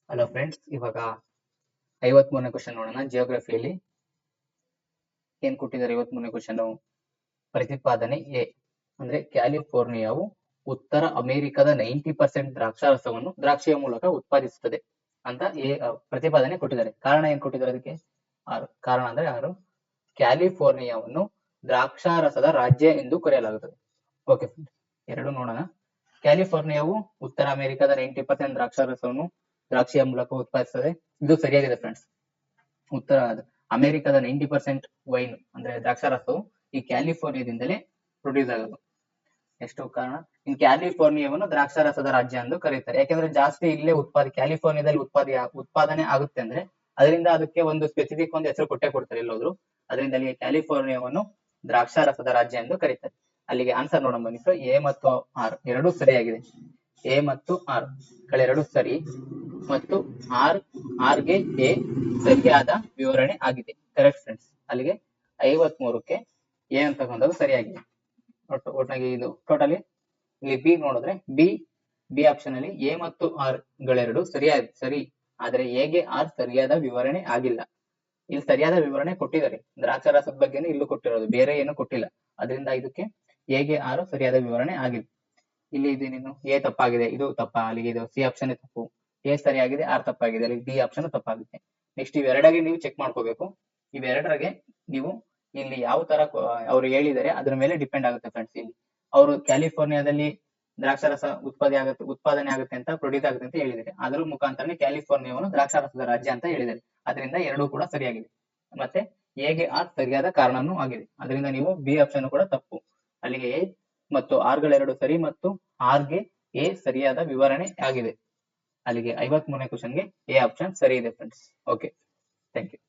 Hello friends, ಇವಾಗ 53ನೇ question ನೋಡೋಣ. ಜಿಯೋಗ್ರಫಿಯಲ್ಲಿ ಏನ್ ಕೊಟ್ಟಿದ್ದಾರೆ? 53ನೇ ಕ್ವಶನ್, ಪ್ರತಿಪಾದನೆ ಎ ಅಂದ್ರೆ ಕ್ಯಾಲಿಫೋರ್ನಿಯಾವು ಉತ್ತರ ಅಮೆರಿಕದ 90% ದ್ರಾಕ್ಷಾರಸವನ್ನು ದ್ರಾಕ್ಷಿಯ ಮೂಲಕ ಉತ್ಪಾದಿಸುತ್ತದೆ ಅಂತ ಪ್ರತಿಪಾದನೆ ಕೊಟ್ಟಿದ್ದಾರೆ. ಕಾರಣ ಏನ್ ಕೊಟ್ಟಿದ್ದಾರೆ ಅದಕ್ಕೆ? ಕಾರಣ ಅಂದ್ರೆ 6, ಕ್ಯಾಲಿಫೋರ್ನಿಯಾವನ್ನು ದ್ರಾಕ್ಷಾರಸದ ರಾಜ್ಯ ಎಂದು ಕರೆಯಲಾಗುತ್ತದೆ. ಓಕೆ, ಎರಡು ನೋಡೋಣ. ಕ್ಯಾಲಿಫೋರ್ನಿಯಾವು ಉತ್ತರ ಅಮೆರಿಕದ 90% ದ್ರಾಕ್ಷಾರಸವನ್ನು ದ್ರಾಕ್ಷಿಯ ಮೂಲಕ ಉತ್ಪಾದಿಸುತ್ತದೆ. ಇದು ಸರಿಯಾಗಿದೆ ಫ್ರೆಂಡ್ಸ್. ಉತ್ತರ ಅಮೆರಿಕದ 90% ವೈನ್ ಅಂದ್ರೆ ದ್ರಾಕ್ಷಾರಸವು ಈ ಕ್ಯಾಲಿಫೋರ್ನಿಯಾದಿಂದಲೇ ಪ್ರೊಡ್ಯೂಸ್ ಆಗೋದು. ಎಷ್ಟು ಕಾರಣ? ಇನ್ ಕ್ಯಾಲಿಫೋರ್ನಿಯಾವನ್ನು ದ್ರಾಕ್ಷಾರಸದ ರಾಜ್ಯ ಎಂದು ಕರೀತಾರೆ. ಯಾಕೆಂದ್ರೆ ಜಾಸ್ತಿ ಇಲ್ಲೇ ಕ್ಯಾಲಿಫೋರ್ನಿಯಾದಲ್ಲಿ ಉತ್ಪಾದನೆ ಆಗುತ್ತೆ ಅಂದ್ರೆ ಅದರಿಂದ ಅದಕ್ಕೆ ಒಂದು ಸ್ಪೆಸಿಫಿಕ್ ಒಂದು ಹೆಸರು ಕೊಡ್ತಾರೆ ಎಲ್ಲೋದ್ರು. ಅದರಿಂದ ಅಲ್ಲಿ ಕ್ಯಾಲಿಫೋರ್ನಿಯಾವನ್ನು ದ್ರಾಕ್ಷಾರಸದ ರಾಜ್ಯ ಎಂದು ಕರೀತಾರೆ. ಅಲ್ಲಿಗೆ ಆನ್ಸರ್ ನೋಡೋಣ ಬನ್ನಿ. ಎ ಮತ್ತು ಆರ್ ಎರಡೂ ಸರಿಯಾಗಿದೆ. ಎ ಮತ್ತು ಆರ್ ಗಳೆರಡು ಸರಿ ಮತ್ತು ಆರ್ಗೆ ಎ ಸರಿಯಾದ ವಿವರಣೆ ಆಗಿದೆ. Correct friends. ಅಲ್ಲಿಗೆ 53ಕ್ಕೆ ಎ ಅಂತಕ್ಕಂಥದ್ದು ಸರಿಯಾಗಿದೆ. ಒಟ್ಟಾಗಿ ಇದು ಟೋಟಲಿ ಇಲ್ಲಿ ಬಿ ನೋಡಿದ್ರೆ ಬಿ ಆಪ್ಷನ್ ಅಲ್ಲಿ ಎ ಮತ್ತು ಆರ್ ಗಳೆರಡು ಸರಿ, ಆದ್ರೆ ಎಗೆ ಆರ್ ಸರಿಯಾದ ವಿವರಣೆ ಆಗಿಲ್ಲ. ಇಲ್ಲಿ ಸರಿಯಾದ ವಿವರಣೆ ಕೊಟ್ಟಿದ್ದಾರೆ, ದ್ರಾಕ್ಷಾರಸದ ಬಗ್ಗೆನೇ ಇಲ್ಲೂ ಕೊಟ್ಟಿರೋದು, ಬೇರೆ ಏನು ಕೊಟ್ಟಿಲ್ಲ. ಅದರಿಂದ ಇದಕ್ಕೆ ಎಗೆ ಆರ್ ಸರಿಯಾದ ವಿವರಣೆ ಆಗಿಲ್ಲ. ಇಲ್ಲಿ ಇದು ಎ ತಪ್ಪಾಗಿದೆ, ಇದು ತಪ್ಪ, ಅಲ್ಲಿಗೆ ಇದು ಸಿ ಆಪ್ಷನ್ ತಪ್ಪು. ಎ ಸರಿಯಾಗಿದೆ, ಆರ್ ತಪ್ಪಾಗಿದೆ, ಅಲ್ಲಿ ಡಿ ಆಪ್ಷನ್ ತಪ್ಪಾಗುತ್ತೆ. ನೆಕ್ಸ್ಟ್ ಇವೆರಡಾಗಿ ನೀವು ಚೆಕ್ ಮಾಡ್ಕೋಬೇಕು. ಇವೆರಡರಾಗೆ ನೀವು ಇಲ್ಲಿ ಯಾವ ತರ ಅವ್ರು ಹೇಳಿದರೆ ಅದ್ರ ಮೇಲೆ ಡಿಪೆಂಡ್ ಆಗುತ್ತೆ ಫ್ರೆಂಡ್ಸ್. ಇಲ್ಲಿ ಅವರು ಕ್ಯಾಲಿಫೋರ್ನಿಯಾದಲ್ಲಿ ದ್ರಾಕ್ಷಾರಸ ಉತ್ಪಾದನೆ ಆಗುತ್ತೆ ಅಂತ ಪ್ರೊಡ್ಯೂಸ್ ಆಗುತ್ತೆ ಅಂತ ಹೇಳಿದ್ದಾರೆ. ಅದರ ಮುಖಾಂತರನೇ ಕ್ಯಾಲಿಫೋರ್ನಿಯಾವನ್ನು ದ್ರಾಕ್ಷಾರಸದ ರಾಜ್ಯ ಅಂತ ಹೇಳಿದ್ದಾರೆ. ಅದರಿಂದ ಎರಡೂ ಕೂಡ ಸರಿಯಾಗಿದೆ. ಮತ್ತೆ ಎಗೆ ಆರ್ ಸರಿಯಾದ ಕಾರಣನೂ ಆಗಿದೆ. ಅದರಿಂದ ನೀವು ಬಿ ಆಪ್ಷನ್ ಕೂಡ ತಪ್ಪು. ಅಲ್ಲಿಗೆ ಎ ಮತ್ತು ಆರ್ ಗಳೆರಡು ಸರಿ ಮತ್ತು ಆರ್ಗೆ ಎ ಸರಿಯಾದ ವಿವರಣೆ ಆಗಿದೆ. ಅಲ್ಲಿಗೆ 53ನೇ ಕ್ವಶನ್ಗೆ ಎ ಆಪ್ಷನ್ ಸರಿ ಇದೆ ಫ್ರೆಂಡ್ಸ್. Okay, thank you.